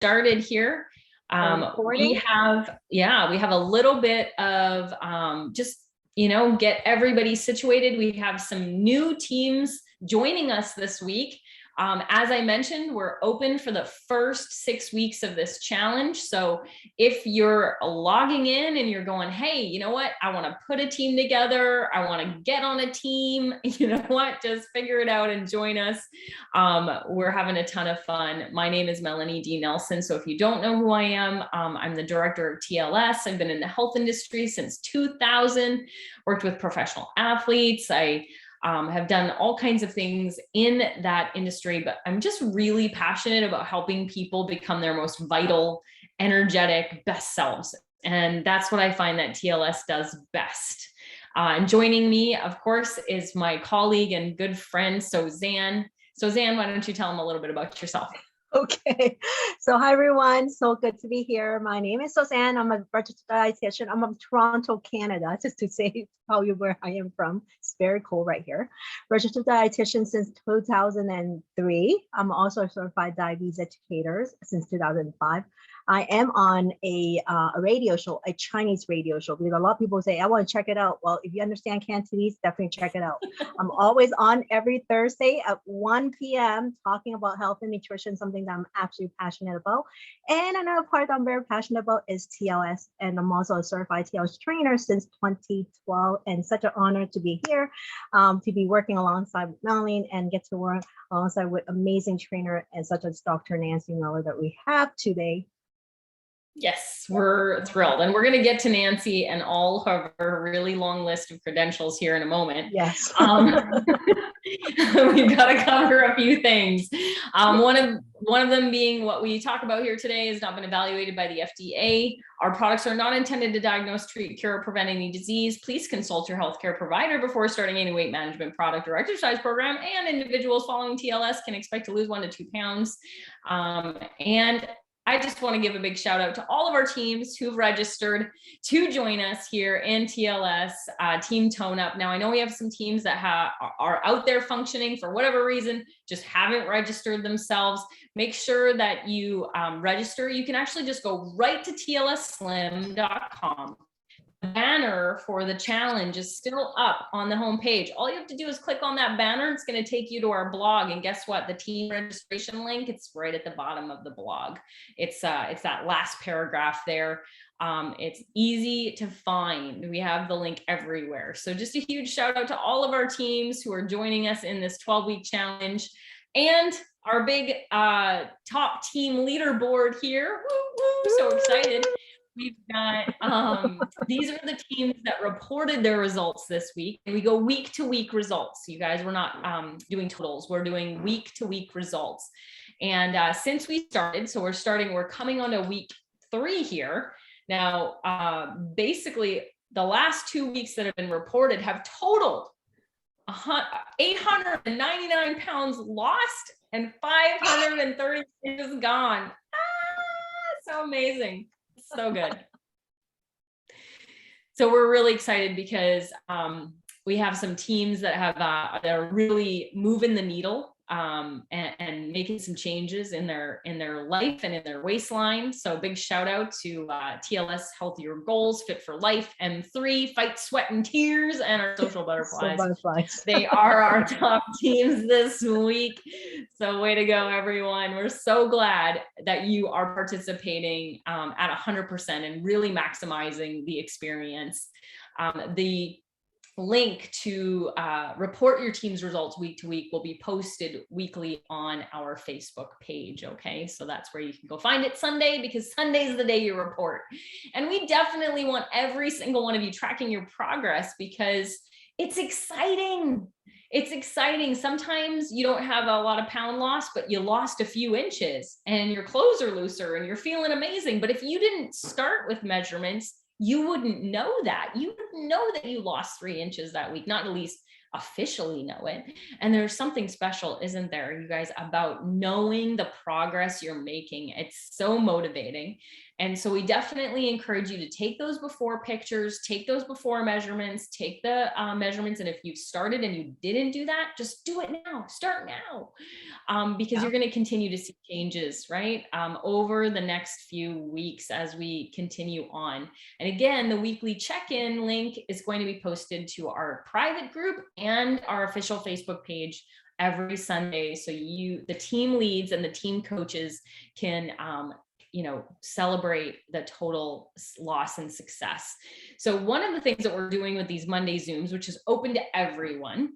started here. We have a little bit of just, get everybody situated. We have some new teams joining us this week. As I mentioned, we're open for the first 6 weeks of this challenge. So if you're logging in and you're going, hey, you know what? I want to put a team together. I want to get on a team. You know what? Just figure it out and join us. We're having a ton of fun. My name is Melanie D. Nelson. So if you don't know who I am, I'm the director of TLS. I've been in the health industry since 2000, worked with professional athletes. I have done all kinds of things in that industry, but I'm just really passionate about helping people become their most vital, energetic, best selves. And that's what I find that TLS does best. And joining me, of course, is my colleague and good friend, Suzanne. Suzanne, why don't you tell them a little bit about yourself? Okay, so hi everyone, so good to be here. My name is Suzanne. I'm a registered dietitian. I'm from Toronto, Canada, just to say tell you where I am from. It's very cool right here. Registered dietitian since 2003. I'm also a certified diabetes educator since 2005. I am on a radio show, a Chinese radio show, because a lot of people say, I want to check it out. Well, if you understand Cantonese, definitely check it out. I'm always on every Thursday at 1 p.m. talking about health and nutrition, something that I'm actually passionate about. And another part that I'm very passionate about is TLS. And I'm also a certified TLS trainer since 2012. And such an honor to be here, to be working alongside with Melanie and get to work alongside with amazing trainer and such as Dr. Nancy Miller that we have today. Yes, we're thrilled. And we're going to get to Nancy and all of her really long list of credentials here in a moment. Yes. We've got to cover a few things. One of them being what we talk about here today has not been evaluated by the FDA. Our products are not intended to diagnose, treat, cure, or prevent any disease. Please consult your healthcare provider before starting any weight management product or exercise program. And individuals following TLS can expect to lose 1 to 2 pounds. And I just want to give a big shout out to all of our teams who've registered to join us here in TLS, Team Tone Up. Now, I know we have some teams that are out there functioning for whatever reason, just haven't registered themselves. Make sure that you register. You can actually just go right to tlsslim.com. The banner for the challenge is still up on the homepage. All you have to do is click on that banner. It's going to take you to our blog. And guess what? The team registration link, it's right at the bottom of the blog. It's that last paragraph there. It's easy to find. We have the link everywhere. So just a huge shout out to all of our teams who are joining us in this 12-week challenge. And our big top team leaderboard here. Woo, woo, so excited. We've got, these are the teams that reported their results this week. And we go week to week results. You guys, we're not doing totals. We're doing week to week results. And since we started, so we're coming on to week 3 here. Now, basically the last 2 weeks that have been reported have totaled 899 pounds lost and 530 inches gone. So amazing. So good. So we're really excited because we have some teams that have that are really moving the needle and making some changes in their life and in their waistline. So big shout out to TLS Healthier Goals, Fit for Life, M3, Fight, Sweat, and Tears, and our Social Butterflies. They are our top teams this week. So way to go, everyone. We're so glad that you are participating at 100% and really maximizing the experience. The link to report your team's results week to week will be posted weekly on our Facebook page. Okay, so that's where you can go find it Sunday, because Sunday is the day you report. And we definitely want every single one of you tracking your progress, because it's exciting. It's exciting. Sometimes you don't have a lot of pound loss, but you lost a few inches and your clothes are looser and you're feeling amazing. But if you didn't start with measurements, you wouldn't know that. You wouldn't know that you lost 3 inches that week, not at least officially know it. And there's something special, isn't there, you guys, about knowing the progress you're making. It's so motivating. And so we definitely encourage you to take those before pictures, take those before measurements, take the measurements. And if you've started and you didn't do that, just do it now, start now, because you're going to continue to see changes, right, over the next few weeks as we continue on. And again, the weekly check-in link is going to be posted to our private group and our official Facebook page every Sunday. So the team leads and the team coaches can, celebrate the total loss and success. So one of the things that we're doing with these Monday Zooms, which is open to everyone,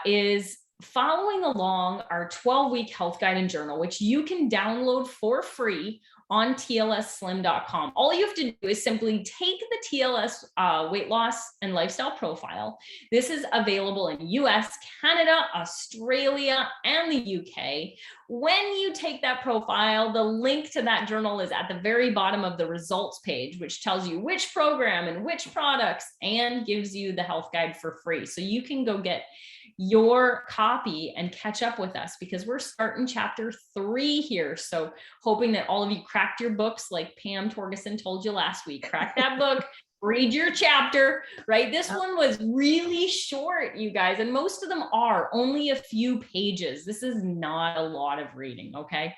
is following along our 12-week health guide and journal, which you can download for free on tlsslim.com. All you have to do is simply take the TLS weight loss and lifestyle profile. This is available in US, Canada, Australia, and the UK. When you take that profile, the link to that journal is at the very bottom of the results page, which tells you which program and which products and gives you the health guide for free. So you can go get your copy and catch up with us, because we're starting chapter 3 here. So hoping that all of you cracked your books like Pam Torgeson told you last week. Crack that book, read your chapter, right? This one was really short, you guys, and most of them are only a few pages. This is not a lot of reading, okay?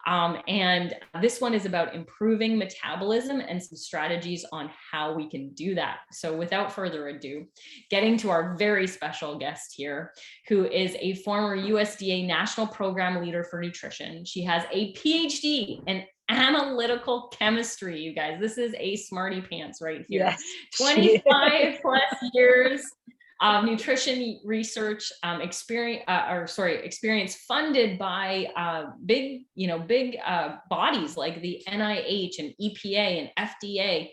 And this one is about improving metabolism and some strategies on how we can do that. So without further ado, getting to our very special guest here, who is a former USDA National Program Leader for Nutrition. She has a PhD in analytical chemistry, you guys. This is a smarty pants right here. Yes, 25 plus years of nutrition research experience funded by big bodies like the NIH and EPA and FDA.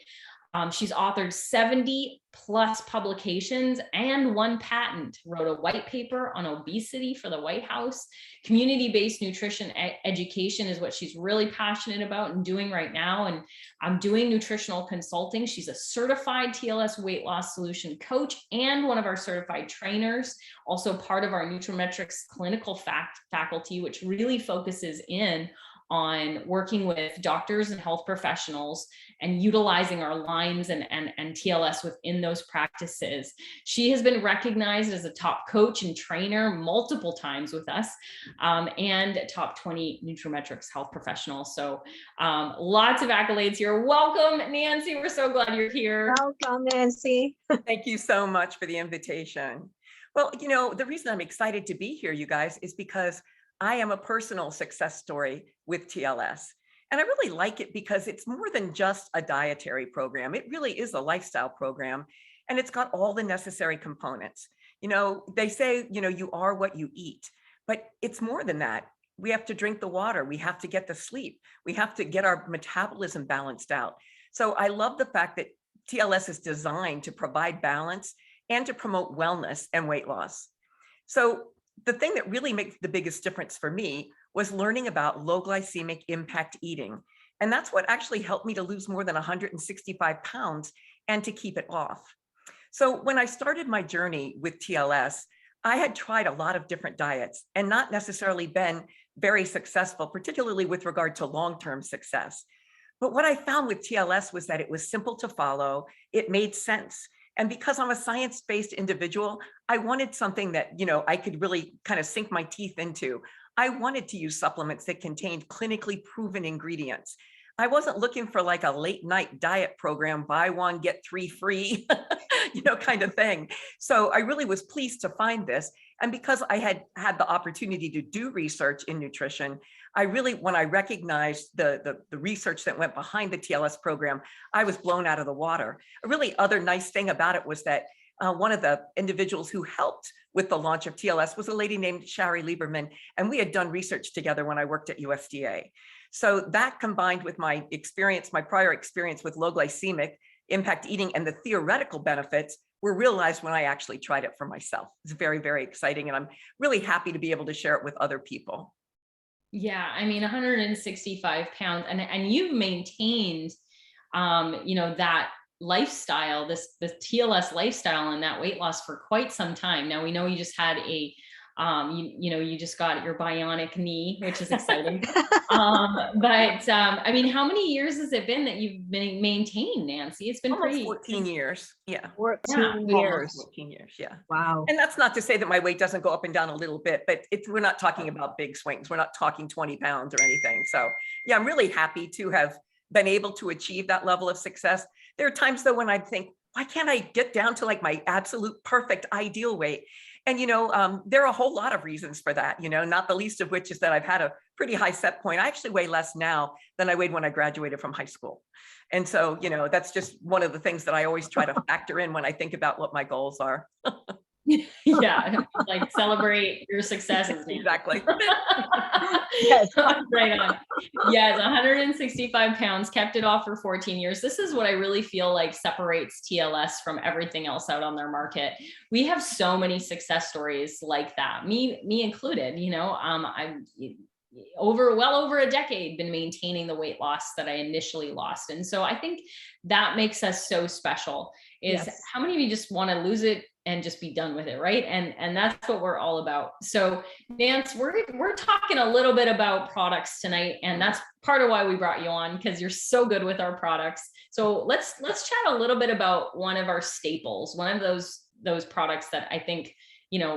She's authored 70 plus publications and 1 patent, wrote a white paper on obesity for the White House. Community-based nutrition education is what she's really passionate about and doing right now. And I'm doing nutritional consulting. She's a certified TLS weight loss solution coach and one of our certified trainers, also part of our Nutrimetrics clinical faculty, which really focuses in on working with doctors and health professionals and utilizing our lines and TLS within those practices. She has been recognized as a top coach and trainer multiple times with us, and top 20 Nutrimetrics health professional. So lots of accolades here. Welcome, Nancy. We're so glad you're here. Welcome, Nancy. Thank you so much for the invitation. Well, the reason I'm excited to be here, you guys, is because I am a personal success story with TLS. And I really like it because it's more than just a dietary program. It really is a lifestyle program, and it's got all the necessary components. They say, you are what you eat, but it's more than that. We have to drink the water. We have to get the sleep. We have to get our metabolism balanced out. So I love the fact that TLS is designed to provide balance and to promote wellness and weight loss. So the thing that really makes the biggest difference for me was learning about low glycemic impact eating. And that's what actually helped me to lose more than 165 pounds and to keep it off. So when I started my journey with TLS, I had tried a lot of different diets and not necessarily been very successful, particularly with regard to long-term success. But what I found with TLS was that it was simple to follow. It made sense. And because I'm a science-based individual, I wanted something that, I could really kind of sink my teeth into. I wanted to use supplements that contained clinically proven ingredients. I wasn't looking for like a late night diet program, buy one, get 3 free, kind of thing. So I really was pleased to find this. And because I had had the opportunity to do research in nutrition, when I recognized the research that went behind the TLS program, I was blown out of the water. A really other nice thing about it was that one of the individuals who helped with the launch of TLS was a lady named Shari Lieberman, and we had done research together when I worked at USDA. So that combined with my prior experience with low glycemic impact eating and the theoretical benefits were realized when I actually tried it for myself. It's very, very exciting, and I'm really happy to be able to share it with other people. Yeah, I mean, 165 pounds, and you've maintained, that lifestyle, this TLS lifestyle and that weight loss for quite some time. Now we know you just had a you just got your bionic knee, which is exciting. I mean, how many years has it been that you've been maintained, Nancy? It's been Almost pretty 14 years. Yeah. 14 Yeah. years. 14 years. Yeah. Wow. And that's not to say that my weight doesn't go up and down a little bit, but we're not talking about big swings. We're not talking 20 pounds or anything. So yeah, I'm really happy to have been able to achieve that level of success. There are times though when I think, why can't I get down to like my absolute perfect ideal weight? And, there are a whole lot of reasons for that, not the least of which is that I've had a pretty high set point. I actually weigh less now than I weighed when I graduated from high school. And so, that's just one of the things that I always try to factor in when I think about what my goals are. Yeah, like celebrate your successes. Exactly. Yes. Right on. Yes, 165 pounds, kept it off for 14 years. This is what I really feel like separates TLS from everything else out on their market. We have so many success stories like that, me included. I'm well over a decade been maintaining the weight loss that I initially lost. And so I think that makes us so special is Yes. how many of you just want to lose it and just be done with it, right? And that's what we're all about. So Nance, we're talking a little bit about products tonight, and that's part of why we brought you on, because you're so good with our products. So let's chat a little bit about one of our staples, one of those products that I think,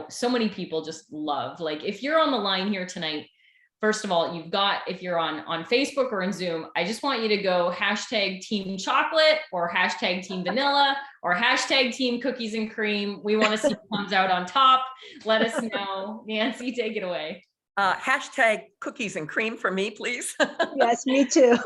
so many people just love. Like if you're on the line here tonight, first of all, if you're on Facebook or in Zoom, I just want you to go #team chocolate or #team vanilla or #team cookies and cream. We want to see who comes out on top. Let us know. Nancy, take it away. #cookies and cream for me, please. Yes, me too.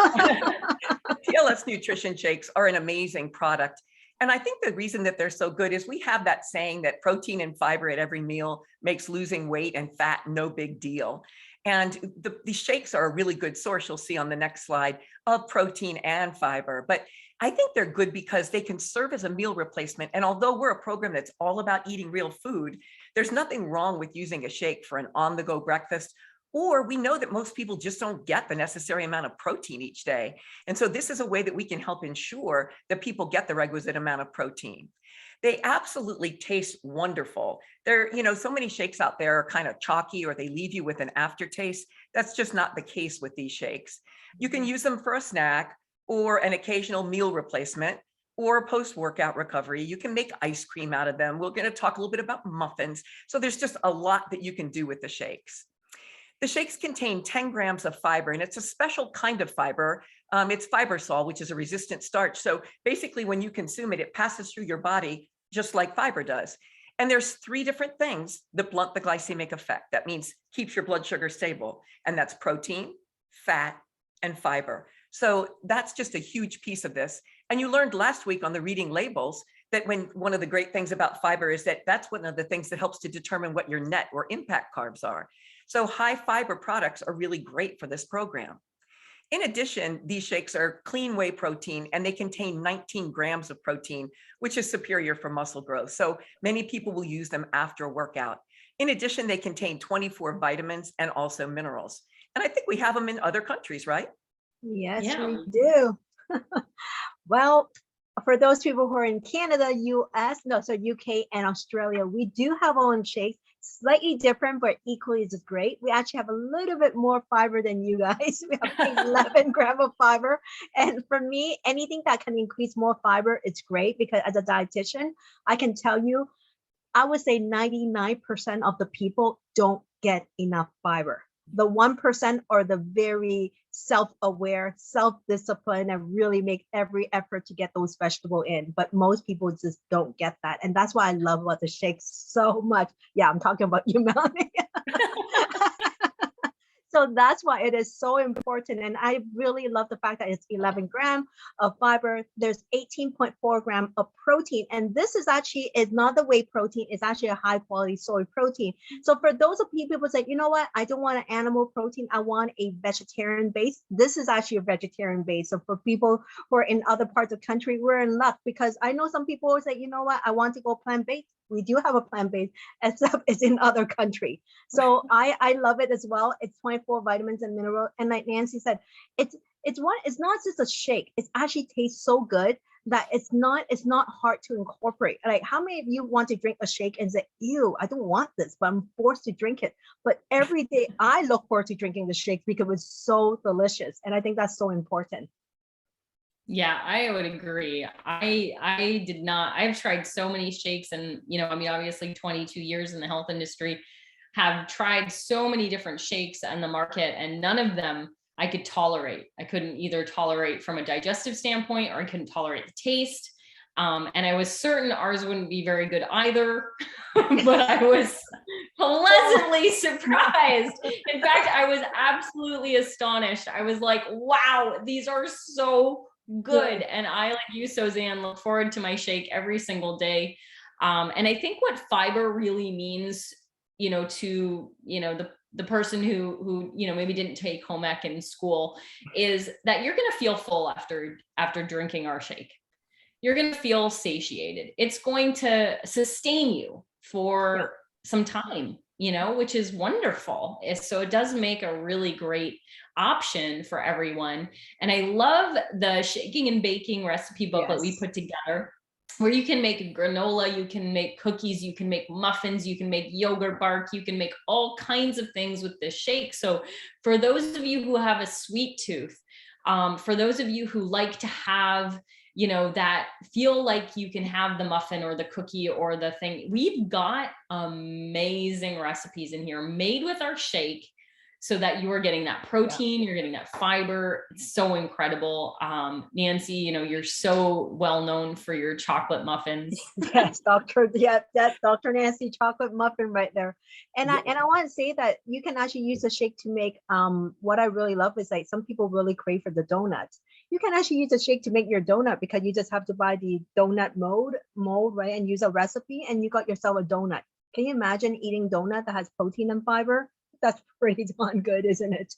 TLS nutrition shakes are an amazing product. And I think the reason that they're so good is we have that saying that protein and fiber at every meal makes losing weight and fat no big deal. And these shakes are a really good source, you'll see on the next slide, of protein and fiber. But I think they're good because they can serve as a meal replacement. And although we're a program that's all about eating real food, there's nothing wrong with using a shake for an on-the-go breakfast. Or we know that most people just don't get the necessary amount of protein each day. And so this is a way that we can help ensure that people get the requisite amount of protein. They absolutely taste wonderful. So many shakes out there are kind of chalky or they leave you with an aftertaste. That's just not the case with these shakes. You can use them for a snack or an occasional meal replacement or post-workout recovery. You can make ice cream out of them. We're going to talk a little bit about muffins. So there's just a lot that you can do with the shakes. The shakes contain 10 grams of fiber, and it's a special kind of fiber. It's fibersol, which is a resistant starch. So basically, when you consume it, it passes through your body just like fiber does. And there's 3 different things that blunt the glycemic effect. That means keeps your blood sugar stable, and that's protein, fat, and fiber. So that's just a huge piece of this. And you learned last week on the reading labels that one of the great things about fiber is that that's one of the things that helps to determine what your net or impact carbs are. So high fiber products are really great for this program. In addition, these shakes are clean whey protein, and they contain 19 grams of protein, which is superior for muscle growth. So many people will use them after a workout. In addition, they contain 24 vitamins and also minerals. And I think we have them in other countries, right? Yes, Yeah. we do. Well, for those people who are in Canada, UK and Australia, we do have our own shakes, slightly different, but equally as great. We actually have a little bit more fiber than you guys. We have 11 grams of fiber. And for me, anything that can increase more fiber, it's great, because as a dietitian, I can tell you, I would say 99% of the people don't get enough fiber. The 1% are the very self-aware, self-disciplined, and really make every effort to get those vegetables in. But most people just don't get that. And that's why I love about the shakes so much. Yeah, I'm talking about you, Melanie. So that's why it is so important. And I really love the fact that it's 11 grams of fiber. There's 18.4 grams of protein. And this is not the whey protein. It's actually a high quality soy protein. So for those of people who say, you know what, I don't want an animal protein, I want a vegetarian base. This is actually a vegetarian base. So for people who are in other parts of the country, we're in luck, because I know some people will say, you know what, I want to go plant-based. We do have a plant-based, except it's in other countries. So I love it as well. It's 24 vitamins and minerals. And like Nancy said, it's not just a shake. It actually tastes so good that it's not hard to incorporate. Like, how many of you want to drink a shake and say, ew, I don't want this, but I'm forced to drink it. But every day I look forward to drinking the shake because it's so delicious. And I think that's so important. Yeah, I would agree. I did not, I've tried so many shakes and, you know, I mean, obviously 22 years in the health industry, have tried so many different shakes on the market, and none of them I could tolerate. I couldn't either tolerate from a digestive standpoint, or I couldn't tolerate the taste. And I was certain ours wouldn't be very good either, but I was pleasantly surprised. In fact, I was absolutely astonished. I was like, wow, these are so good. And I, like you, Suzanne, look forward to my shake every single day. And I think what fiber really means, you know, to, you know, the person who, you know, maybe didn't take home ec in school, is that you're going to feel full after drinking our shake. You're going to feel satiated. It's going to sustain you for some time, you know, which is wonderful. So it does make a really great option for everyone. And I love the shaking and baking recipe booklet we put together, where you can make granola, you can make cookies, you can make muffins, you can make yogurt bark, you can make all kinds of things with this shake. So for those of you who have a sweet tooth, for those of you who like to have, you know, that feel like you can have the muffin or the cookie or the thing, we've got amazing recipes in here made with our shake, so that you are getting that protein, you're getting that fiber. It's so incredible. Nancy, you know, you're so well known for your chocolate muffins. Yes, Dr. Yeah, that's Dr. Nancy chocolate muffin right there. And I want to say that you can actually use a shake to make, what I really love is, like, some people really crave for the donuts. You can actually use a shake to make your donut, because you just have to buy the donut mold, right? And use a recipe, and you got yourself a donut. Can you imagine eating donut that has protein and fiber? That's pretty darn good, isn't it?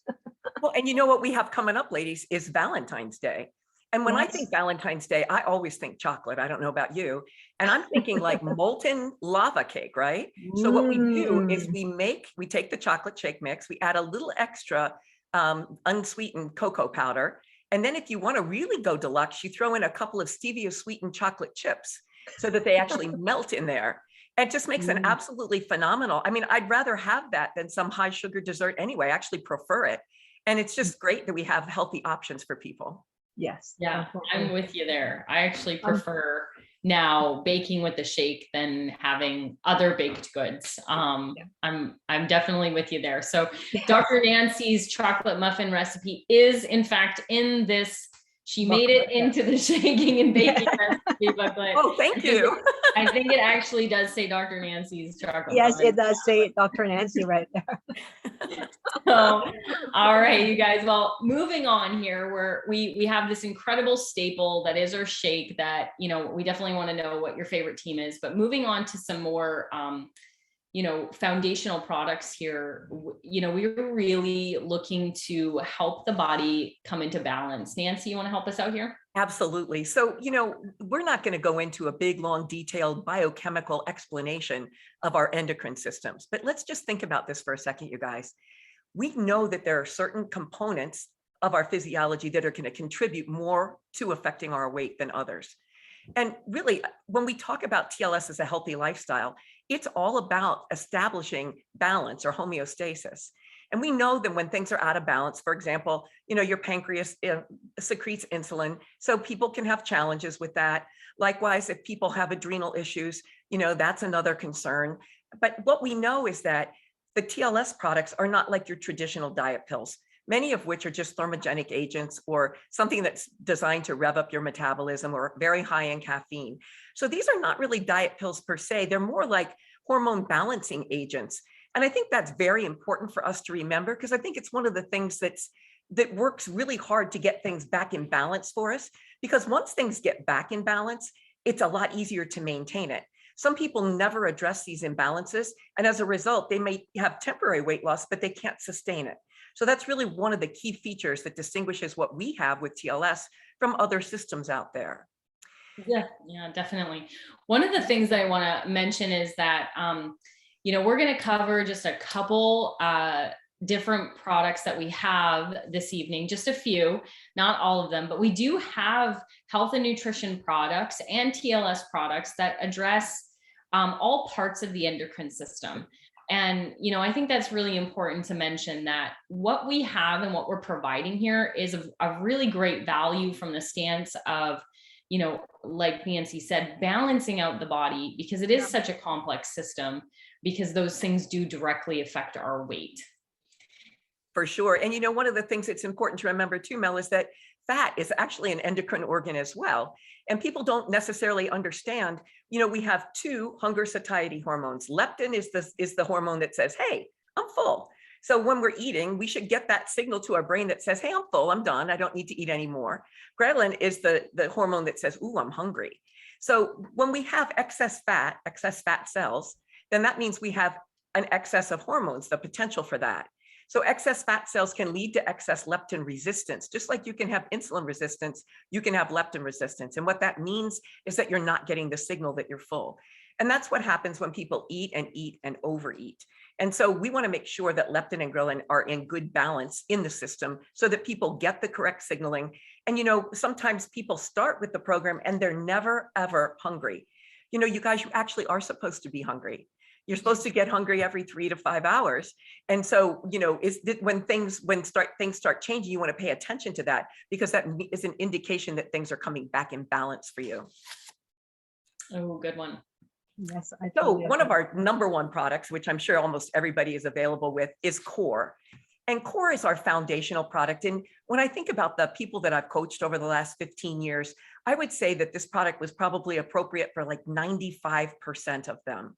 Well, and you know what we have coming up, ladies, is Valentine's Day. And when I think Valentine's Day, I always think chocolate. I don't know about you. And I'm thinking like molten lava cake, right? So what we do is we take the chocolate shake mix, we add a little extra unsweetened cocoa powder. And then if you want to really go deluxe, you throw in a couple of stevia sweetened chocolate chips so that they actually melt in there. It just makes an absolutely phenomenal. I mean, I'd rather have that than some high sugar dessert anyway. I actually prefer it. And it's just great that we have healthy options for people. Yes. Yeah, I'm with you there. I actually prefer now baking with the shake than having other baked goods. I'm definitely with you there. So Dr. Nancy's chocolate muffin recipe is in fact in this. She made it into the shaking and baking recipe booklet. Oh, thank you. I think it actually does say Dr. Nancy's chocolate. Yes, it does say Dr. Nancy right there. So, all right, you guys. Well, moving on here, where we have this incredible staple that is our shake that, you know, we definitely want to know what your favorite team is. But moving on to some more, you know, foundational products here, you know, we're really looking to help the body come into balance. Nancy, you want to help us out here? Absolutely. So, you know, we're not going to go into a big, long, detailed biochemical explanation of our endocrine systems, but let's just think about this for a second, you guys. We know that there are certain components of our physiology that are going to contribute more to affecting our weight than others. And really, when we talk about TLS as a healthy lifestyle, it's all about establishing balance or homeostasis. And we know that when things are out of balance, for example, you know, your pancreas secretes insulin, so people can have challenges with that. Likewise, if people have adrenal issues, you know, that's another concern. But what we know is that the TLS products are not like your traditional diet pills, many of which are just thermogenic agents or something that's designed to rev up your metabolism or very high in caffeine. So these are not really diet pills per se. They're more like hormone balancing agents. And I think that's very important for us to remember, because I think it's one of the things that works really hard to get things back in balance for us, because once things get back in balance, it's a lot easier to maintain it. Some people never address these imbalances, and as a result, they may have temporary weight loss, but they can't sustain it. So that's really one of the key features that distinguishes what we have with TLS from other systems out there. Yeah, definitely. One of the things that I want to mention is that, you know, we're going to cover just a couple different products that we have this evening, just a few, not all of them, but we do have health and nutrition products and TLS products that address all parts of the endocrine system. And, you know, I think that's really important to mention that what we have and what we're providing here is a really great value from the stance of, you know, like Nancy said, balancing out the body, because it is such a complex system, because those things do directly affect our weight. For sure. And you know, one of the things that's important to remember too, Mel, is that fat is actually an endocrine organ as well. And people don't necessarily understand, you know, we have two hunger satiety hormones. Leptin is the hormone that says, hey, I'm full. So when we're eating, we should get that signal to our brain that says, hey, I'm full, I'm done, I don't need to eat anymore. Ghrelin is the hormone that says, ooh, I'm hungry. So when we have excess fat cells, then that means we have an excess of hormones, the potential for that. So excess fat cells can lead to excess leptin resistance. Just like you can have insulin resistance, you can have leptin resistance. And what that means is that you're not getting the signal that you're full. And that's what happens when people eat and overeat. And so we want to make sure that leptin and ghrelin are in good balance in the system so that people get the correct signaling. And, you know, sometimes people start with the program and they're never, ever hungry. You know, you guys, you actually are supposed to be hungry. You're supposed to get hungry every 3 to 5 hours. And so, you know, when things start changing, you want to pay attention to that, because that is an indication that things are coming back in balance for you. Oh, good one. Yes. So one of our number one products, which I'm sure almost everybody is available with, is Core. And Core is our foundational product. And when I think about the people that I've coached over the last 15 years, I would say that this product was probably appropriate for like 95% of them.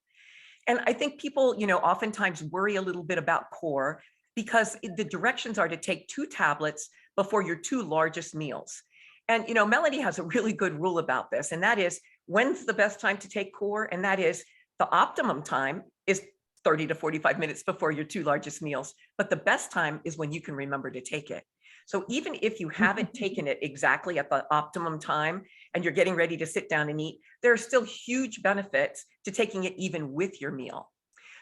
And I think people, you know, oftentimes worry a little bit about Core because the directions are to take 2 tablets before your 2 largest meals. And, you know, Melanie has a really good rule about this, and that is, when's the best time to take Core? And that is, the optimum time is 30 to 45 minutes before your 2 largest meals. But the best time is when you can remember to take it. So even if you haven't taken it exactly at the optimum time and you're getting ready to sit down and eat, there are still huge benefits to taking it even with your meal.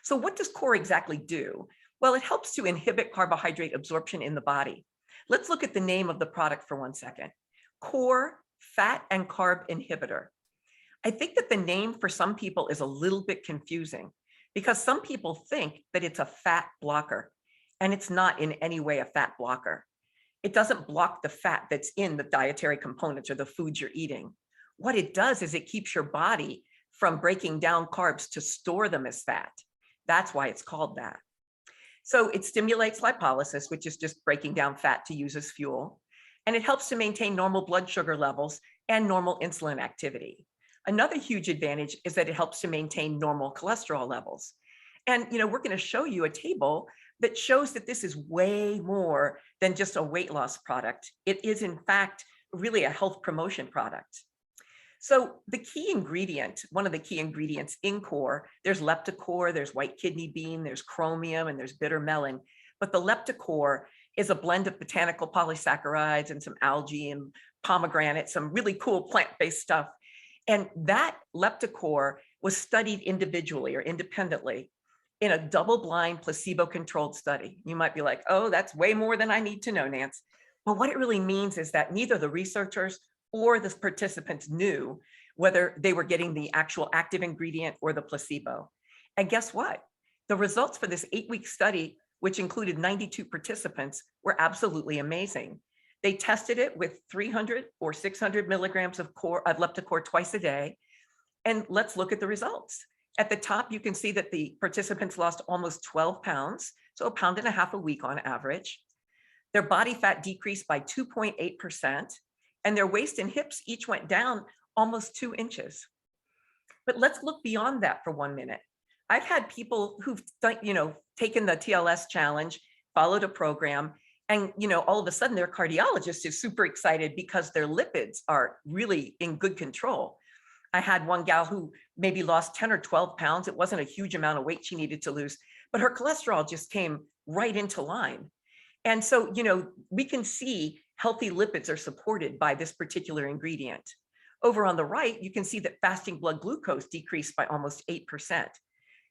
So what does Core exactly do? Well, it helps to inhibit carbohydrate absorption in the body. Let's look at the name of the product for 1 second. Core Fat and Carb Inhibitor. I think that the name for some people is a little bit confusing because some people think that it's a fat blocker, and it's not in any way a fat blocker. It doesn't block the fat that's in the dietary components or the foods you're eating. What it does is it keeps your body from breaking down carbs to store them as fat. That's why it's called that. So it stimulates lipolysis, which is just breaking down fat to use as fuel. And it helps to maintain normal blood sugar levels and normal insulin activity. Another huge advantage is that it helps to maintain normal cholesterol levels. And, you know, we're going to show you a table that shows that this is way more than just a weight loss product. It is, in fact, really a health promotion product. So the key ingredient, one of the key ingredients in Core, there's Leptocore, there's white kidney bean, there's chromium, and there's bitter melon. But the Leptocore is a blend of botanical polysaccharides and some algae and pomegranate, some really cool plant-based stuff. And that Leptocore was studied individually or independently in a double-blind placebo-controlled study. You might be like, oh, that's way more than I need to know, Nance. But what it really means is that neither the researchers or the participants knew whether they were getting the actual active ingredient or the placebo. And guess what? The results for this 8-week study, which included 92 participants, were absolutely amazing. They tested it with 300 or 600 milligrams of Leptocore twice a day. And let's look at the results. At the top, you can see that the participants lost almost 12 pounds, so 1.5 pounds a week on average. Their body fat decreased by 2.8%, and their waist and hips each went down almost 2 inches. But let's look beyond that for 1 minute. I've had people who've, you know, taken the TLS challenge, followed a program, and, you know, all of a sudden their cardiologist is super excited because their lipids are really in good control. I had one gal who maybe lost 10 or 12 pounds. It wasn't a huge amount of weight she needed to lose, but her cholesterol just came right into line. And so, you know, we can see healthy lipids are supported by this particular ingredient. Over on the right, you can see that fasting blood glucose decreased by almost 8%.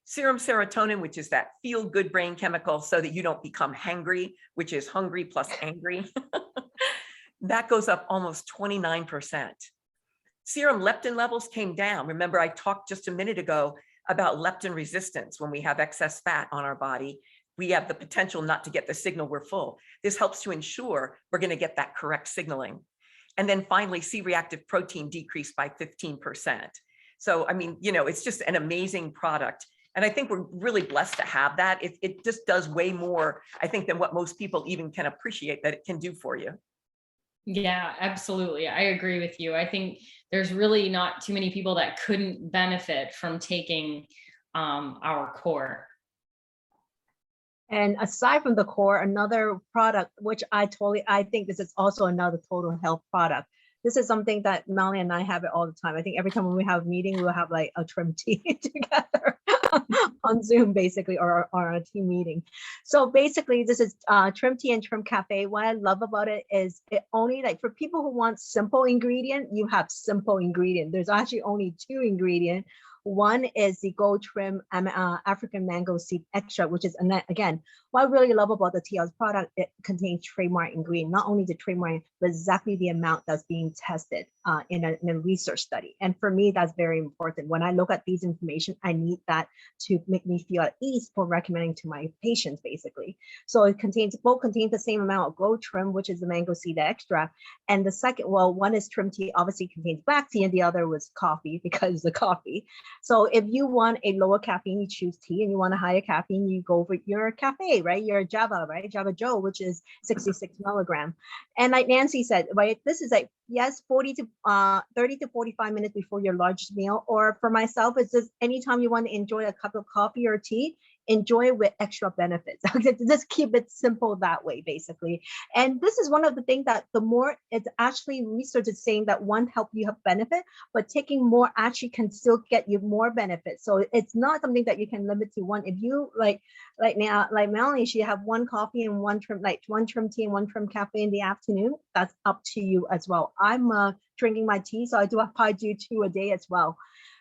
serum serotonin, which is that feel good brain chemical so that you don't become hangry, which is hungry plus angry. That goes up almost 29%. Serum leptin levels came down. Remember, I talked just a minute ago about leptin resistance. When we have excess fat on our body, we have the potential not to get the signal we're full. This helps to ensure we're going to get that correct signaling. And then finally, C-reactive protein decreased by 15%. So, I mean, you know, it's just an amazing product. And I think we're really blessed to have that. It just does way more, I think, than what most people even can appreciate that it can do for you. Yeah, absolutely. I agree with you. I think there's really not too many people that couldn't benefit from taking our core. And aside from the core, another product, which I think this is also another total health product. This is something that Melanie and I have it all the time. I think every time when we have a meeting, we'll have like a trim tea together on Zoom, basically, or a team meeting. So basically, this is trim tea and trim cafe. What I love about it is it only, like, for people who want simple ingredient, you have simple ingredient. There's actually only 2 ingredients. One is the Gold Trim African Mango Seed Extra, which is, again, what I really love about the TLS product, it contains trademark ingredient, not only the trademark, but exactly the amount that's being tested in a research study. And for me, that's very important. When I look at these information, I need that to make me feel at ease for recommending to my patients, basically. So it both contains the same amount of Gold Trim, which is the Mango Seed Extra. And the second, well, one is trim tea, obviously contains black tea, and the other was coffee because the coffee. So if you want a lower caffeine, you choose tea, and you want a higher caffeine, you go for your cafe, right? Your Java, right? Java Joe, which is 66 milligram. And like Nancy said, right, this is like, yes, 30 to 45 minutes before your largest meal. Or for myself, it's just anytime you want to enjoy a cup of coffee or tea, enjoy it with extra benefits. Just keep it simple that way, basically. And this is one of the things that the more it's actually research is saying that one help you have benefit, but taking more actually can still get you more benefits. So it's not something that you can limit to one. If you like now, like Melanie, she have one coffee and one trim tea and one trim cafe in the afternoon. That's up to you as well. I'm drinking my tea, so I probably do 2 a day as well.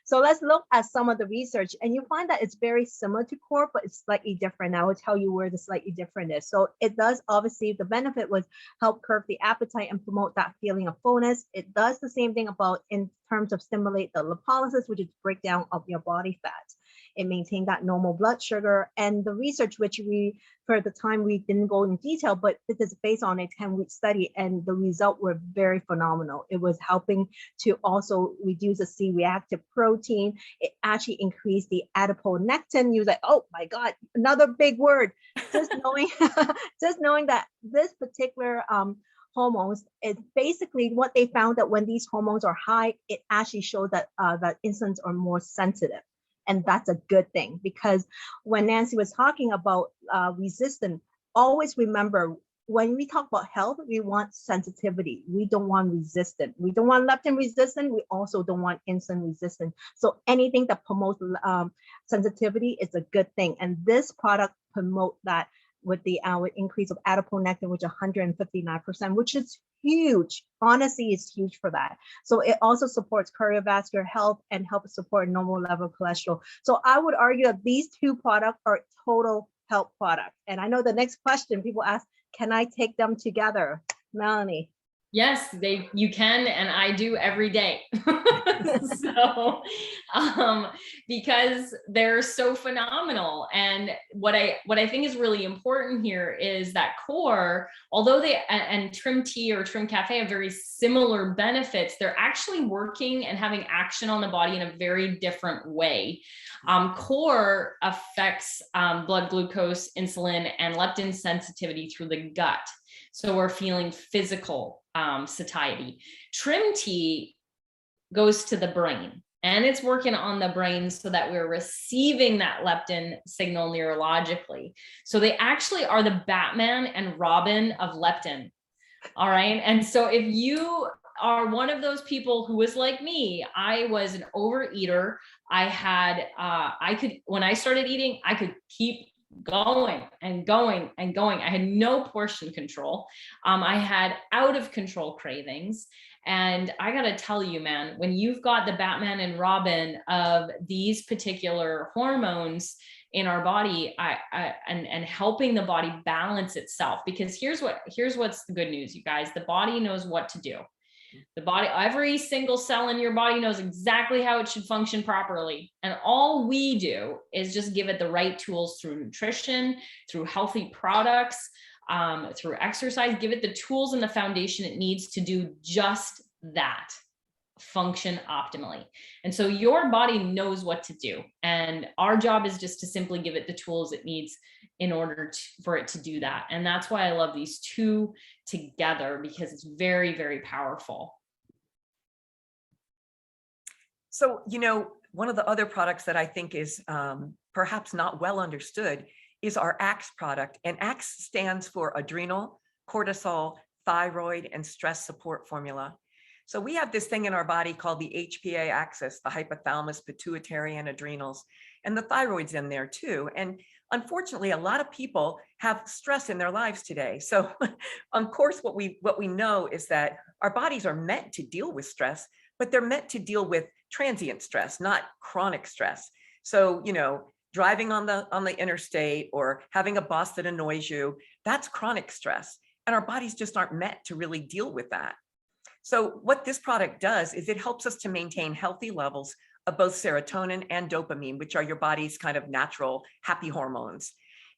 So let's look at some of the research, and you find that it's very similar to core, but it's slightly different. I will tell you where the slightly different is. So it does, obviously, the benefit was help curb the appetite and promote that feeling of fullness. It does the same thing in terms of stimulate the lipolysis, which is breakdown of your body fat. It maintained that normal blood sugar. And the research, which for the time we didn't go in detail, but this is based on a 10-week study, and the results were very phenomenal. It was helping to also reduce the C-reactive protein. It actually increased the adiponectin. You was like, oh my God, another big word. Just knowing, just knowing that this particular hormones, it's basically what they found, that when these hormones are high, it actually shows that that insulins are more sensitive. And that's a good thing, because when Nancy was talking about resistance, always remember, when we talk about health, we want sensitivity. We don't want resistance. We don't want leptin resistant. We also don't want insulin resistant. So anything that promotes sensitivity is a good thing. And this product promotes that with the increase of adiponectin, which is 159%, which is huge. Honestly, it's huge for that. So it also supports cardiovascular health and helps support normal level cholesterol. So I would argue that these 2 products are total health products. And I know the next question people ask, can I take them together? Melanie. Yes, you can, and I do every day. So, because they're so phenomenal. And what I think is really important here is that core, although and trim tea or trim cafe have very similar benefits, they're actually working and having action on the body in a very different way. Core affects blood glucose, insulin, and leptin sensitivity through the gut. So we're feeling physical satiety. Trim tea goes to the brain, and it's working on the brain so that we're receiving that leptin signal neurologically. So they actually are the Batman and Robin of leptin. All right. And so if you are one of those people who was like me, I was an overeater. When I started eating, I could keep going and going and going. I had no portion control. I had out of control cravings. And I got to tell you, man, when you've got the Batman and Robin of these particular hormones in our body, and helping the body balance itself, because here's what's the good news, you guys. The body knows what to do. The body, every single cell in your body knows exactly how it should function properly. And all we do is just give it the right tools through nutrition, through healthy products, through exercise, give it the tools and the foundation it needs to do just that, function optimally. And so your body knows what to do. And our job is just to simply give it the tools it needs in order for it to do that. And that's why I love these two together, because it's very, very powerful. So, one of the other products that I think is perhaps not well understood is our ACTS product. And ACTS stands for adrenal, cortisol, thyroid, and stress support formula. So we have this thing in our body called the HPA axis, the hypothalamus, pituitary, and adrenals, and the thyroid's in there too. And unfortunately, a lot of people have stress in their lives today. So of course, what we know is that our bodies are meant to deal with stress, but they're meant to deal with transient stress, not chronic stress. So, driving on the interstate or having a boss that annoys you, that's chronic stress. And our bodies just aren't meant to really deal with that. So what this product does is it helps us to maintain healthy levels of both serotonin and dopamine, which are your body's kind of natural happy hormones.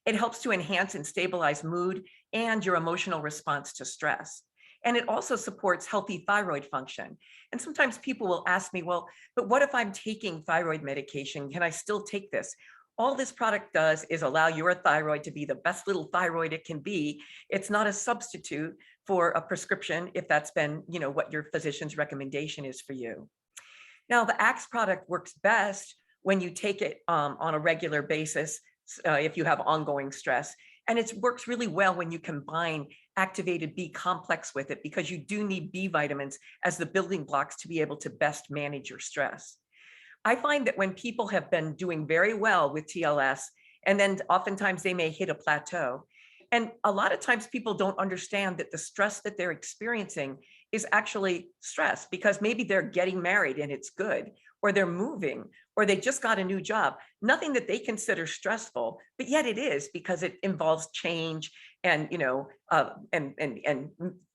It helps to enhance and stabilize mood and your emotional response to stress. And it also supports healthy thyroid function. And sometimes people will ask me, well, but what if I'm taking thyroid medication? Can I still take this? All this product does is allow your thyroid to be the best little thyroid it can be. It's not a substitute for a prescription if that's been, what your physician's recommendation is for you. Now, the ACTS product works best when you take it on a regular basis, if you have ongoing stress. And it works really well when you combine activated B complex with it, because you do need B vitamins as the building blocks to be able to best manage your stress. I find that when people have been doing very well with TLS, and then oftentimes they may hit a plateau. And a lot of times people don't understand that the stress that they're experiencing is actually stress, because maybe they're getting married and it's good, or they're moving, or they just got a new job. Nothing that they consider stressful, but yet it is, because it involves change and, and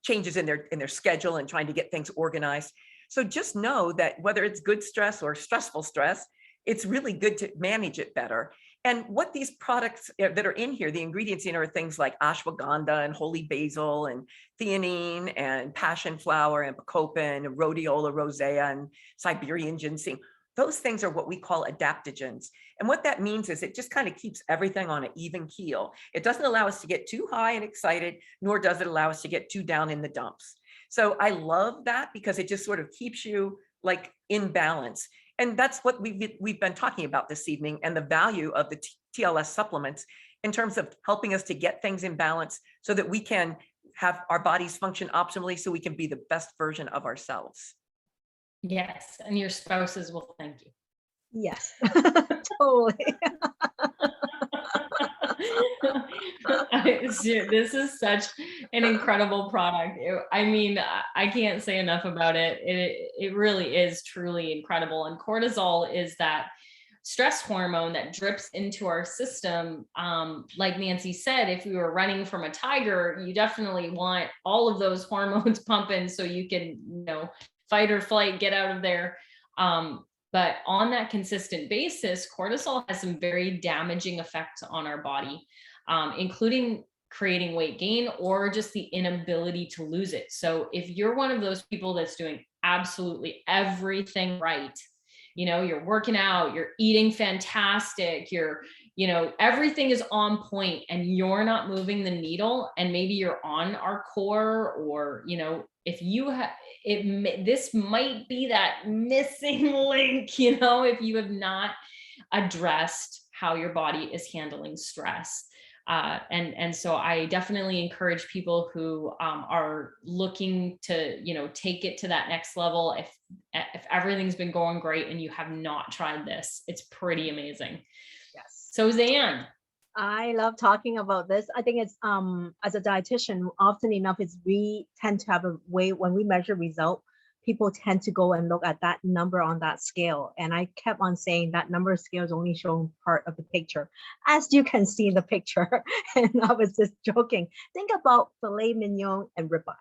changes in their schedule and trying to get things organized. So just know that whether it's good stress or stressful stress, it's really good to manage it better. And what these products that are in here, the ingredients in are things like ashwagandha and holy basil and theanine and passion flower and bacopa and rhodiola rosea and Siberian ginseng. Those things are what we call adaptogens. And what that means is it just kind of keeps everything on an even keel. It doesn't allow us to get too high and excited, nor does it allow us to get too down in the dumps. So I love that, because it just sort of keeps you like in balance. And that's what we've been talking about this evening, and the value of the TLS supplements in terms of helping us to get things in balance so that we can have our bodies function optimally, so we can be the best version of ourselves. Yes. And your spouses will thank you. Yes, totally. This is such an incredible product. I mean, I can't say enough about it. It really is truly incredible. And cortisol is that stress hormone that drips into our system. Like Nancy said, if we were running from a tiger, you definitely want all of those hormones pumping so you can, fight or flight, get out of there. But on that consistent basis, cortisol has some very damaging effects on our body, including creating weight gain or just the inability to lose it. So if you're one of those people that's doing absolutely everything right, you're working out, you're eating fantastic, everything is on point, and you're not moving the needle, and maybe you're on our core, or, if you have this might be that missing link, if you have not addressed how your body is handling stress. And so I definitely encourage people who are looking to, take it to that next level. If everything's been going great and you have not tried this, it's pretty amazing. Yes. So Zan, I love talking about this. I think it's as a dietitian, often enough is we tend to have a way when we measure result, people tend to go and look at that number on that scale. And I kept on saying that number scale is only showing part of the picture. As you can see in the picture, and I was just joking. Think about filet mignon and ribeye.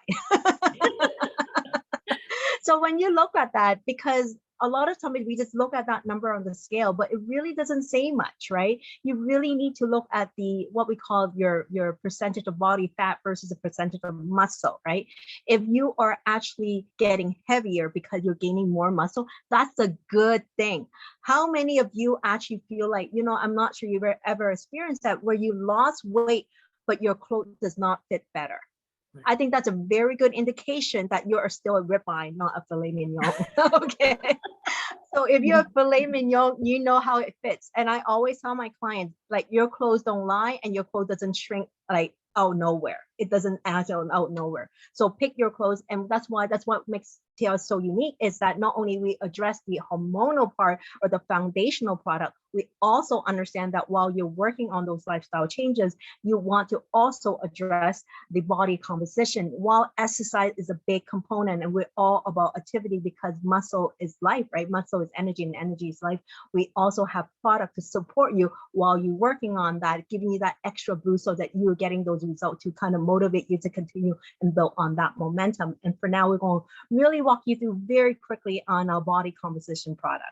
So when you look at that, because a lot of times we just look at that number on the scale, but it really doesn't say much, right? You really need to look at the what we call your percentage of body fat versus the percentage of muscle, right? If you are actually getting heavier because you're gaining more muscle, that's a good thing. How many of you actually feel like, I'm not sure you've ever experienced that where you lost weight, but your clothes does not fit better? I think that's a very good indication that you are still a ribeye, not a filet mignon. Okay. So if you're a filet mignon, you know how it fits. And I always tell my clients, like, your clothes don't lie and your clothes doesn't shrink like out nowhere. It doesn't add out nowhere. So pick your clothes. And that's what makes TLS so unique, is that not only we address the hormonal part or the foundational product, we also understand that while you're working on those lifestyle changes, you want to also address the body composition. While exercise is a big component and we're all about activity because muscle is life, right? Muscle is energy and energy is life. We also have product to support you while you're working on that, giving you that extra boost so that you're getting those results to kind of motivate you to continue and build on that momentum. And for now, we're going to really walk you through very quickly on our body composition product.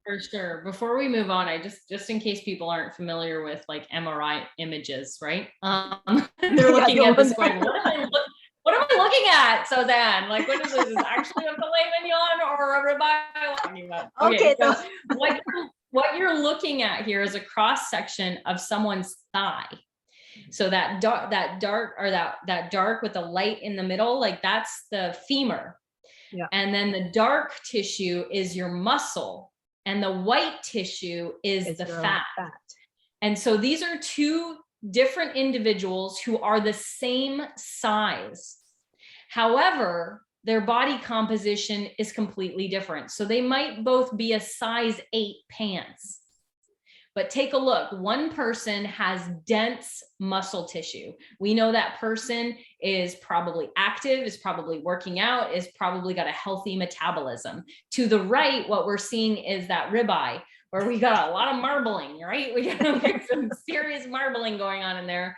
For sure. Before we move on, I just in case people aren't familiar with like MRI images, right? They're looking at this going, what am I looking at, Suzanne? Like, what is this? Is actually a filet mignon or a ribeye talking about? Okay, so what you're looking at here is a cross section of someone's thigh. So that dark with the light in the middle, like that's the femur. Yeah. And then the dark tissue is your muscle, and the white tissue is the fat. And so these are two different individuals who are the same size. However, their body composition is completely different. So they might both be a size 8 pants. But take a look, one person has dense muscle tissue. We know that person is probably active, is probably working out, is probably got a healthy metabolism. To the right, what we're seeing is that ribeye, where we got a lot of marbling, right? We got some serious marbling going on in there.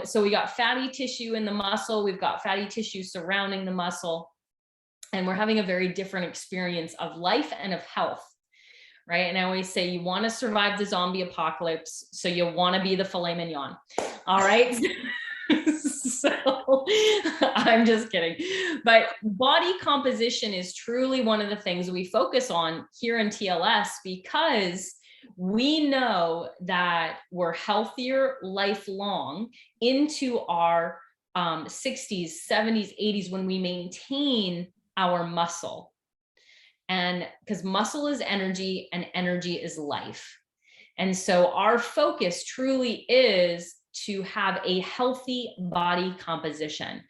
So we got fatty tissue in the muscle, we've got fatty tissue surrounding the muscle, and we're having a very different experience of life and of health. Right. And I always say you want to survive the zombie apocalypse. So you want to be the filet mignon. All right. So I'm just kidding. But body composition is truly one of the things we focus on here in TLS, because we know that we're healthier lifelong into our 60s, 70s, 80s when we maintain our muscle. And because muscle is energy and energy is life. And so our focus truly is to have a healthy body composition,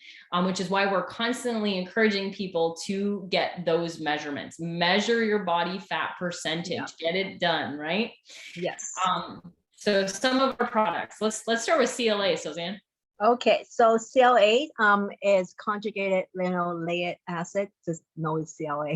which is why we're constantly encouraging people to get those measurements. Measure your body fat percentage, get it done, right? Yes. So some of our products, let's start with CLA, Suzanne. Okay, so CLA is conjugated linoleic acid, just know it's CLA.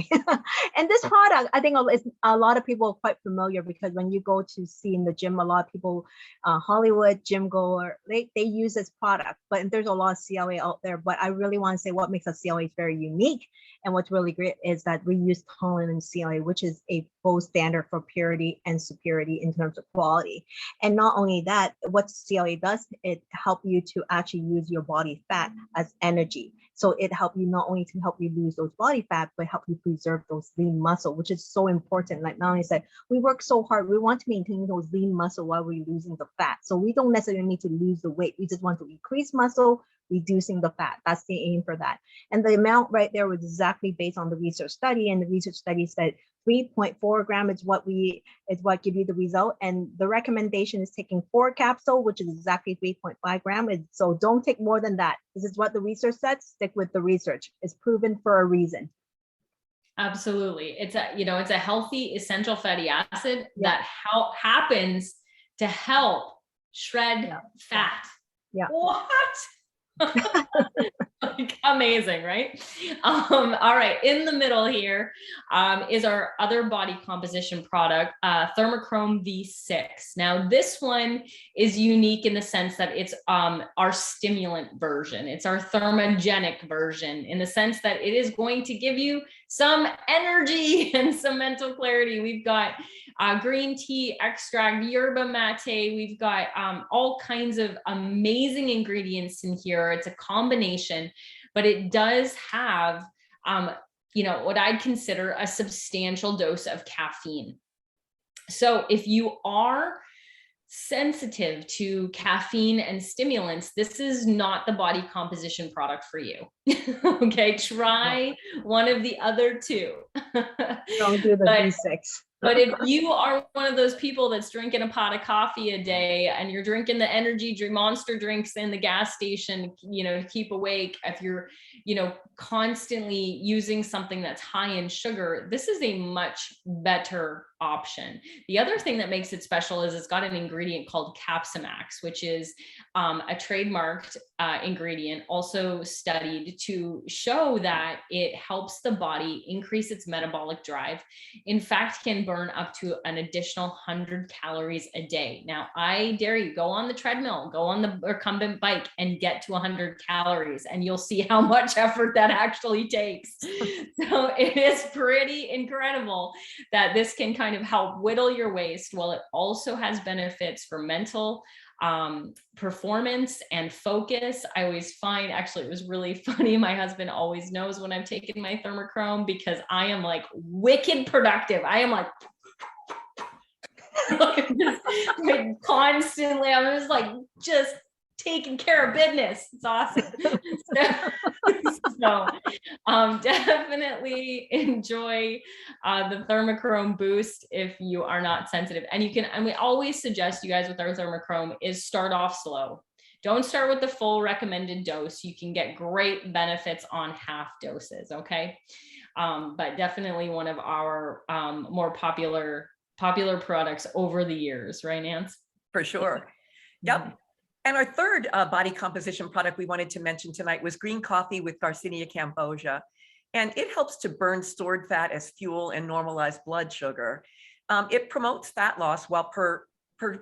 And this product, I think a lot of people are quite familiar, because when you go to see in the gym, a lot of people, Hollywood gym goer, they use this product, but there's a lot of CLA out there. But I really want to say what makes a CLA very unique, and what's really great is that we use toluene in CLA, which is a gold standard for purity and superiority in terms of quality. And not only that, what CLA does, it helps you to actually use your body fat as energy. So it helps you not only to help you lose those body fat, but help you preserve those lean muscle, which is so important. Like Melanie said, we work so hard. We want to maintain those lean muscle while we're losing the fat. So we don't necessarily need to lose the weight. We just want to increase muscle, reducing the fat. That's the aim for that. And the amount right there was exactly based on the research study. And the research study said 3.4 gram is what give you the result. And the recommendation is taking 4 capsule, which is exactly 3.5 gram. So don't take more than that. This is what the research said. Stick with the research. It's proven for a reason. Absolutely. It's a healthy essential fatty acid that happens to help shred fat. Yeah. What? Like, amazing, right? All right, in the middle here is our other body composition product, Thermochrome V6. Now, this one is unique in the sense that it's our stimulant version. It's our thermogenic version in the sense that it is going to give you some energy and some mental clarity. We've got green tea extract, yerba mate. We've got all kinds of amazing ingredients in here. It's a combination, but it does have, what I'd consider a substantial dose of caffeine. So if you are sensitive to caffeine and stimulants, this is not the body composition product for you. Okay, try one of the other two. Don't do the B6. But if you are one of those people that's drinking a pot of coffee a day and you're drinking the energy monster drinks in the gas station, to keep awake, if you're, constantly using something that's high in sugar, this is a much better option. The other thing that makes it special is it's got an ingredient called Capsimax, which is a trademarked ingredient, also studied to show that it helps the body increase its metabolic drive. In fact, can burn up to an additional 100 calories a day. Now, I dare you, go on the treadmill, go on the recumbent bike and get to 100 calories, and you'll see how much effort that actually takes. So it is pretty incredible that this can kind of help whittle your waist, while it also has benefits for mental performance and focus. I always find, actually, it was really funny. My husband always knows when I've taken my Thermochrome because I am like wicked productive. I am like, constantly, I'm just taking care of business. It's awesome. So definitely enjoy the Thermochrome boost if you are not sensitive. And we always suggest you guys with our Thermochrome is start off slow. Don't start with the full recommended dose. You can get great benefits on half doses. Okay. But definitely one of our more popular products over the years, right, Nance? For sure. Yep. And our third body composition product we wanted to mention tonight was green coffee with Garcinia cambogia. And it helps to burn stored fat as fuel and normalize blood sugar. It promotes fat loss while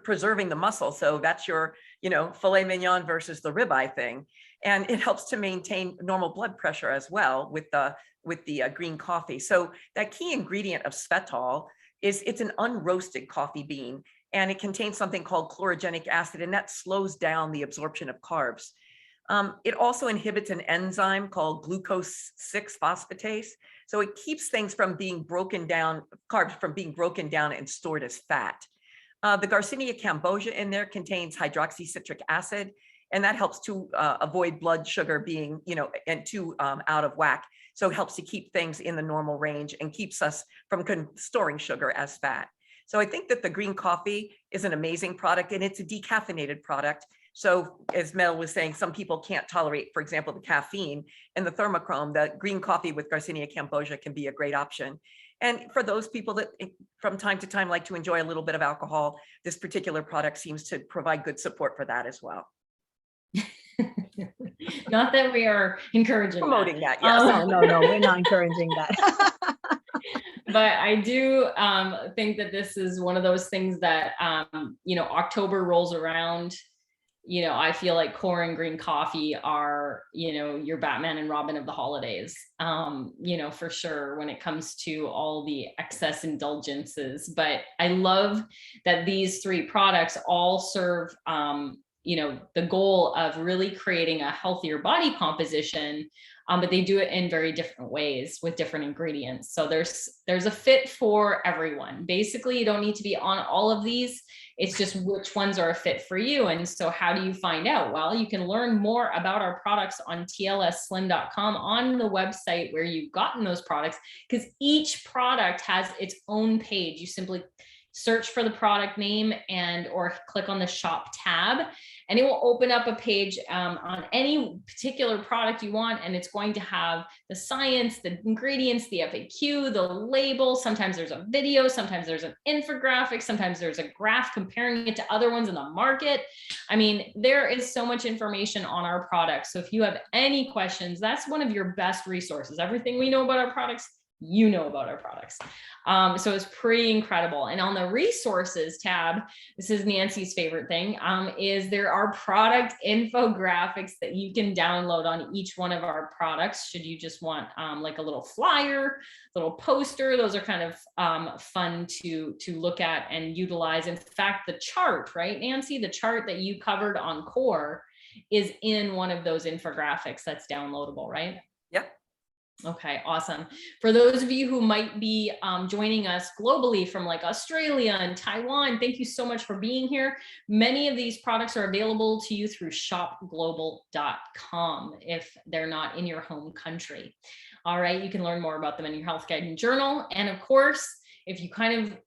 preserving the muscle. So that's your, filet mignon versus the ribeye thing. And it helps to maintain normal blood pressure as well with the green coffee. So that key ingredient of svetol it's an unroasted coffee bean. And it contains something called chlorogenic acid, and that slows down the absorption of carbs. It also inhibits an enzyme called glucose 6 phosphatase. So it keeps things from being broken down, carbs from being broken down and stored as fat. The Garcinia cambogia in there contains hydroxycitric acid, and that helps to avoid blood sugar being, and too out of whack. So it helps to keep things in the normal range and keeps us from storing sugar as fat. So I think that the green coffee is an amazing product, and it's a decaffeinated product. So as Mel was saying, some people can't tolerate, for example, the caffeine, and the Thermochrome, the green coffee with Garcinia cambogia can be a great option. And for those people that from time to time like to enjoy a little bit of alcohol, this particular product seems to provide good support for that as well. Not that we are encouraging promoting that. Yes. No, we're not encouraging that. But I do think that this is one of those things that, October rolls around, I feel like core and green coffee are, your Batman and Robin of the holidays, for sure when it comes to all the excess indulgences. But I love that these three products all serve, the goal of really creating a healthier body composition, but they do it in very different ways with different ingredients. So there's a fit for everyone. Basically, you don't need to be on all of these. It's just which ones are a fit for you. And so how do you find out? Well, you can learn more about our products on tlsslim.com on the website where you've gotten those products, because each product has its own page. You simply search for the product name and or click on the shop tab, and it will open up a page on any particular product you want. And it's going to have the science, the ingredients, the FAQ, the label. Sometimes there's a video, sometimes there's an infographic, sometimes there's a graph comparing it to other ones in the market. I mean, there is so much information on our products. So if you have any questions, that's one of your best resources. Everything we know about our products, you know about our products. So it's pretty incredible. And on the resources tab, this is Nancy's favorite thing, is there are product infographics that you can download on each one of our products. Should you just want like a little flyer, little poster, those are kind of fun to look at and utilize. In fact, the chart, right, Nancy, the chart that you covered on Core is in one of those infographics that's downloadable, right? Yep. Okay, awesome. For those of you who might be joining us globally from like Australia and Taiwan, thank you so much for being here. Many of these products are available to you through shopglobal.com if they're not in your home country. All right, you can learn more about them in your Health Guide and Journal. And of course, if you kind of,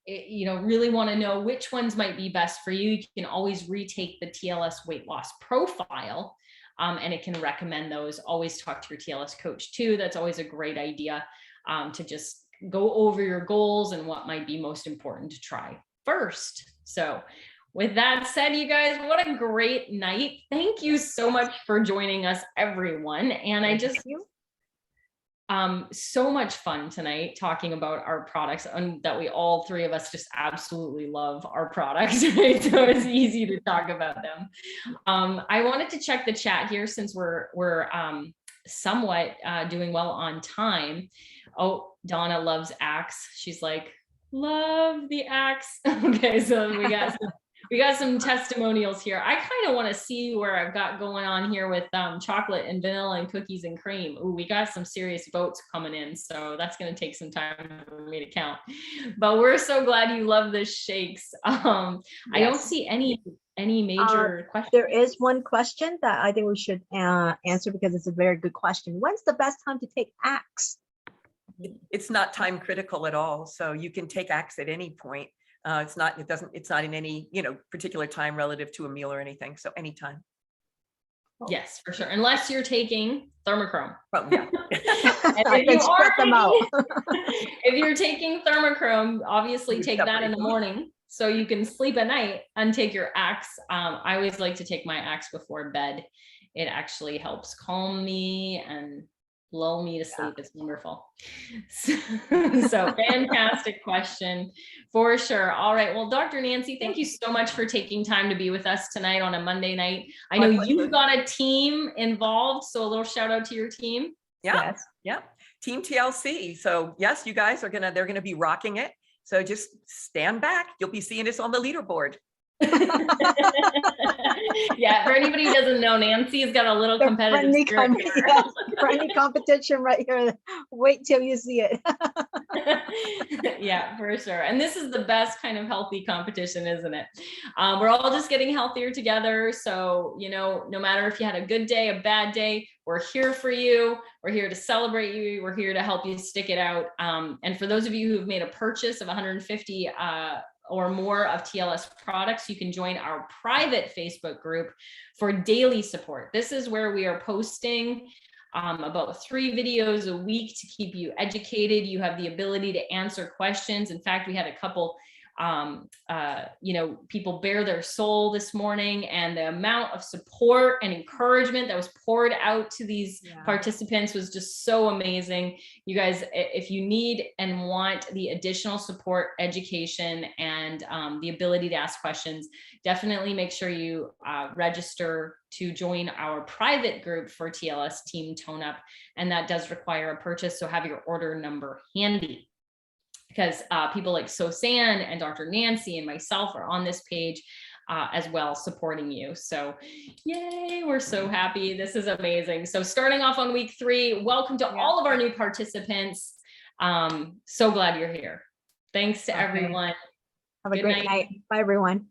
really want to know which ones might be best for you, you can always retake the TLS weight loss profile. And it can recommend those. Always talk to your TLS coach too. That's always a great idea to just go over your goals and what might be most important to try first. So with that said, you guys, what a great night. Thank you so much for joining us, everyone. And I just, so much fun tonight talking about our products, and that we all three of us just absolutely love our products, right? So it's easy to talk about them. I wanted to check the chat here since we're somewhat doing well on time. Oh, Donna loves Axe. She's like, love the Axe. Okay, so we got some testimonials here. I kind of want to see where I've got going on here with chocolate and vanilla and cookies and cream. Ooh, we got some serious votes coming in, so that's going to take some time for me to count. But we're so glad you love the shakes. I don't see any major questions. There is one question that I think we should answer because it's a very good question. When's the best time to take Axe? It's not time critical at all. So you can take Axe at any point. It's not in any, particular time relative to a meal or anything. So anytime. Yes, for sure. Unless you're taking thermochrome. Oh, yeah. If you're taking thermochrome, obviously take that in the morning so you can sleep at night and take your Axe. I always like to take my Axe before bed. It actually helps calm me and lull me to sleep. It's wonderful. So fantastic question for sure. All right. Well, Dr. Nancy, thank you so much for taking time to be with us tonight on a Monday night. I know you've got a team involved, so a little shout out to your team. Yeah. Team TLC. So yes, you guys they're gonna be rocking it. So just stand back. You'll be seeing us on the leaderboard. Yeah, for anybody who doesn't know, Nancy's got a little competitive spirit here. Friendly competition right here. Wait till you see it. Yeah, for sure. And this is the best kind of healthy competition, isn't it? We're all just getting healthier together. So, no matter if you had a good day, a bad day, we're here for you. We're here to celebrate you. We're here to help you stick it out. And for those of you who've made a purchase of 150 or more of TLS products, you can join our private Facebook group for daily support. This is where we are posting about 3 videos a week to keep you educated. You have the ability to answer questions. In fact, we had a couple people bare their soul this morning, and the amount of support and encouragement that was poured out to these participants was just so amazing. You guys, if you need and want the additional support, education, and the ability to ask questions, definitely make sure you register to join our private group for TLS Team Tone Up. And that does require a purchase, so have your order number handy, because people like Sosan and Dr. Nancy and myself are on this page as well, supporting you. So yay, we're so happy. This is amazing. So starting off on week 3, welcome to all of our new participants. So glad you're here. Thanks to everyone. Have a great night. Bye, everyone.